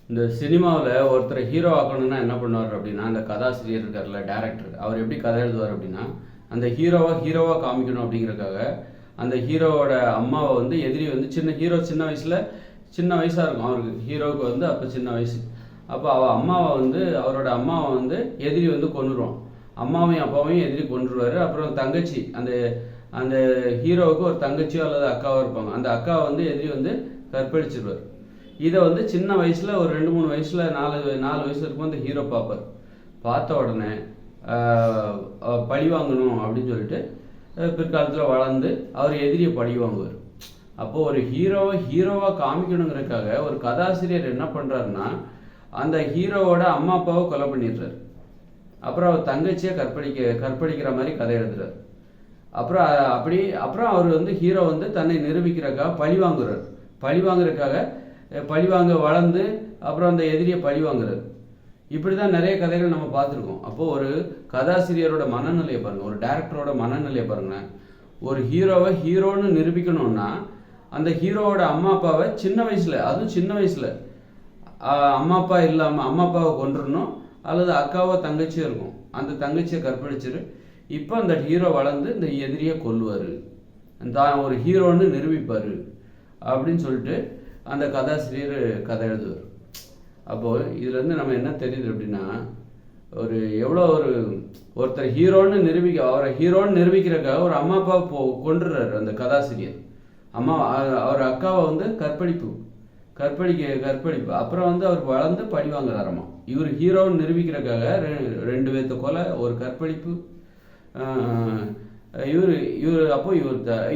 இந்த சினிமாவில் ஒருத்தரை ஹீரோ ஆக்கணும்னா என்ன பண்ணுவார் அப்படின்னா, அந்த கதாசிரியர் இருக்கார்ல, டேரக்டர், அவர் எப்படி கதை எழுதுவார் அப்படின்னா, அந்த ஹீரோவாக காமிக்கணும் அப்படிங்கிறதுக்காக அந்த ஹீரோவோட அம்மாவை வந்து எதிரி வந்து சின்ன வயசாக இருக்கும் அவருக்கு. ஹீரோவுக்கு வந்து அப்போ சின்ன வயசு. அப்போ அவரோட அம்மாவை வந்து எதிரி வந்து கொன்னுருவான். அம்மாவையும் அப்பாவையும் எதிரி கொன்றுவார். அப்புறம் தங்கச்சி, அந்த அந்த ஹீரோவுக்கு ஒரு தங்கச்சியோ அல்லது அக்காவோ இருப்பாங்க. அந்த அக்காவை வந்து எதிரி வந்து கற்பழிச்சிருவார். இதை வந்து சின்ன வயசில் ஒரு 2-3 வயசில் 4 வயசு இருக்கும் அந்த ஹீரோ பார்ப்பார். பார்த்த உடனே பழி வாங்கணும் அப்படின்னு சொல்லிட்டு பிற்காலத்தில் வளர்ந்து அவர் எதிரியை பழி வாங்குவார். அப்போது ஒரு ஹீரோவாக காமிக்கணுங்கிறதுக்காக ஒரு கதாசிரியர் என்ன பண்ணுறாருன்னா, அந்த ஹீரோவோட அம்மா அப்பாவை கொலை பண்ணிடுறாரு. அப்புறம் அவர் தங்கச்சியை கற்பழிக்கிற மாதிரி கதை எழுதுறாரு. அப்புறம் அவர் வந்து ஹீரோ வந்து தன்னை நிரூபிக்கிறதுக்காக பழி வாங்குறதுக்காக வளர்ந்து அப்புறம் அந்த எதிரியை பழி வாங்குறாரு. இப்படி தான் நிறைய கதைகள் நம்ம பார்த்துருக்கோம். அப்போது ஒரு கதாசிரியரோட மனநிலையை பாருங்கள், ஒரு டேரக்டரோட மனநிலையை பாருங்களேன். ஒரு ஹீரோன்னு நிரூபிக்கணும்னா அந்த ஹீரோவோட அம்மா அப்பாவை சின்ன வயசில் அம்மா அப்பாவை கொன்றுடணும், அல்லது அக்காவோ தங்கச்சியோ இருக்கும், அந்த தங்கச்சியை கற்பழிச்சிரு. இப்போ அந்த ஹீரோ வளர்ந்து இந்த எதிரியை கொல்லுவார், தான் ஒரு ஹீரோன்னு நிரூபிப்பார் அப்படின்னு சொல்லிட்டு அந்த கதாசிரியர் கதை எழுதுவார். அப்போது இதுலேருந்து நம்ம என்ன தெரியுது அப்படின்னா, ஒருத்தர் ஹீரோன்னு நிரூபிக்கிறக்காக ஒரு அம்மா அப்பாவை கொன்றுறாரு அந்த கதாசிரியர். அவர் அக்காவை வந்து கற்பழிப்பு. அப்புறம் வந்து அவர் வளர்ந்து பழி வாங்குறாராமா. இவர் ஹீரோன்னு நிரூபிக்கிறக்காக 2 பேர்த்த கொலை, ஒரு கற்பழிப்பு. இவர்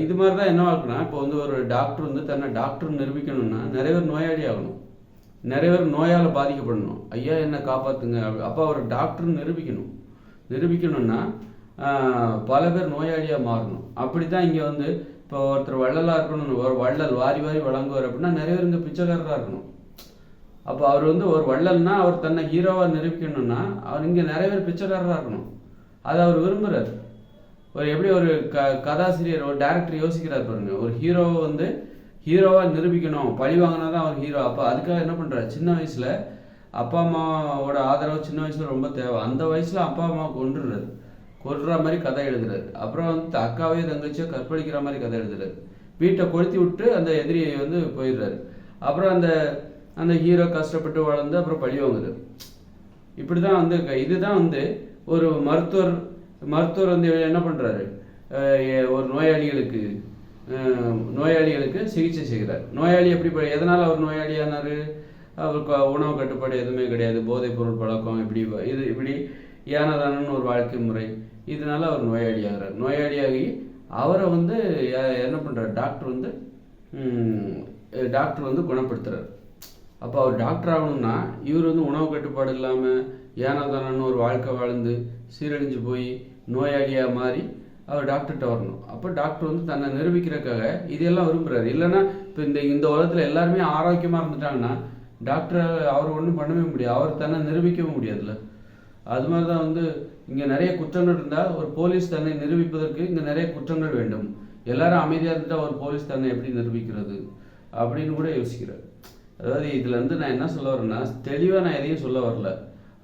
இது மாதிரி தான் என்ன ஆகுனா, இப்போ வந்து ஒரு டாக்டர் வந்து தன்னை டாக்டர் நிரூபிக்கணும்னா நிறைய பேர் நோயாளி ஆகணும், நிறைய பேர் நோயால் பாதிக்கப்படணும். ஐயா என்ன காப்பாற்றுங்க. அப்போ அவர் டாக்டர் நிரூபிக்கணும்னா பல பேர் நோயாளியாக மாறணும். அப்படி தான் இங்கே வந்து இப்போ ஒருத்தர் வள்ளலாக இருக்கணும், ஒரு வள்ளல் வாரி வழங்குவார் அப்படின்னா நிறைய பேர் இங்கே பிச்சைக்காரராக இருக்கணும். அப்போ அவர் வந்து ஒரு வள்ளல்னா அவர் தன்னை ஹீரோவாக நிரூபிக்கணும்னா அவர் இங்கே நிறைய பேர் பிச்சைக்காரராக இருக்கணும். அதை அவர் விரும்புகிறார். எப்படி ஒரு கதாசிரியர், ஒரு டேரக்டர் யோசிக்கிறார் பாருங்க. ஒரு ஹீரோவை வந்து ஹீரோவாக நிரூபிக்கணும், பழி வாங்கினா தான் அவர் ஹீரோ. அப்போ அதுக்காக என்ன பண்ணுறாரு, சின்ன வயசில் அப்பா அம்மாவோட ஆதரவு சின்ன வயசில் ரொம்ப தேவை. அந்த வயசில் அப்பா அம்மா கொல்ற மாதிரி கதை எழுதுறாரு. அப்புறம் வந்து அக்காவே தங்கச்சியோ கற்பழிக்கிற மாதிரி கதை எழுதுறாரு. வீட்டை கொளுத்தி விட்டு அந்த எதிரியை வந்து போயிடுறாரு. அப்புறம் அந்த ஹீரோ கஷ்டப்பட்டு வளர்ந்து அப்புறம் பழி வாங்குறாரு. இப்படி தான் வந்து இதுதான் வந்து ஒரு மருத்துவர் வந்து என்ன பண்ணுறாரு, ஒரு நோயாளிகளுக்கு சிகிச்சை செய்கிறார். நோயாளி எதனால் அவர் நோயாளியானார்? அவருக்கு உணவு கட்டுப்பாடு எதுவுமே கிடையாது, போதைப் பொருள் பழக்கம், இப்படி ஏனதானன்னு ஒரு வாழ்க்கை முறை, இதனால அவர் நோயாளியாகிறார். நோயாளியாகி அவரை வந்து என்ன பண்ணுறார், டாக்டர் வந்து குணப்படுத்துறார். அப்போ அவர் டாக்டர் ஆகணும்னா இவர் வந்து உணவு கட்டுப்பாடு இல்லாமல் ஏனதானன்னு ஒரு வாழ்க்கை வாழ்ந்து சீரழிஞ்சு போய் நோயாளியாக மாறி அவர் டாக்டர்கிட்ட வரணும். அப்போ டாக்டர் வந்து தன்னை நிரூபிக்கிறதுக்காக இதெல்லாம் விரும்புகிறாரு. இல்லைன்னா இப்போ இந்த உலகத்தில் எல்லாருமே ஆரோக்கியமாக இருந்துட்டாங்கன்னா டாக்டர் அவர் ஒன்றும் பண்ணவே முடியாது, அவர் தன்னை நிரூபிக்கவும் முடியாதுல்ல. அது மாதிரி தான் வந்து இங்கே நிறைய குற்றங்கள் இருந்தால் ஒரு போலீஸ் தன்னை நிரூபிப்பதற்கு இங்கே நிறைய குற்றங்கள் வேண்டும். எல்லாரும் அமைதியாக இருந்துட்டால் ஒரு போலீஸ் தன்னை எப்படி நிரூபிக்கிறது அப்படின்னு கூட யோசிக்கிறார். அதாவது இதுலேருந்து நான் என்ன சொல்ல வரேன்னா, தெளிவாக நான் எதையும் சொல்ல வரல,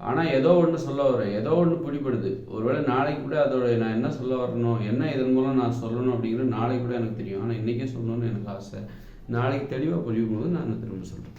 ஆனால் ஏதோ ஒன்று சொல்ல வரேன், ஏதோ ஒன்று பிடிப்படுது. ஒருவேளை நாளைக்கு கூட நான் என்ன சொல்ல வரணும், என்ன இதன் மூலம் நான் சொல்லணும் அப்படிங்கிறது நாளைக்கு கூட எனக்கு தெரியும். ஆனால் இன்றைக்கே சொல்லணும்னு எனக்கு ஆசை. நாளைக்கு தெளிவாக புரியும் போது நான் திரும்ப சொல்கிறேன்.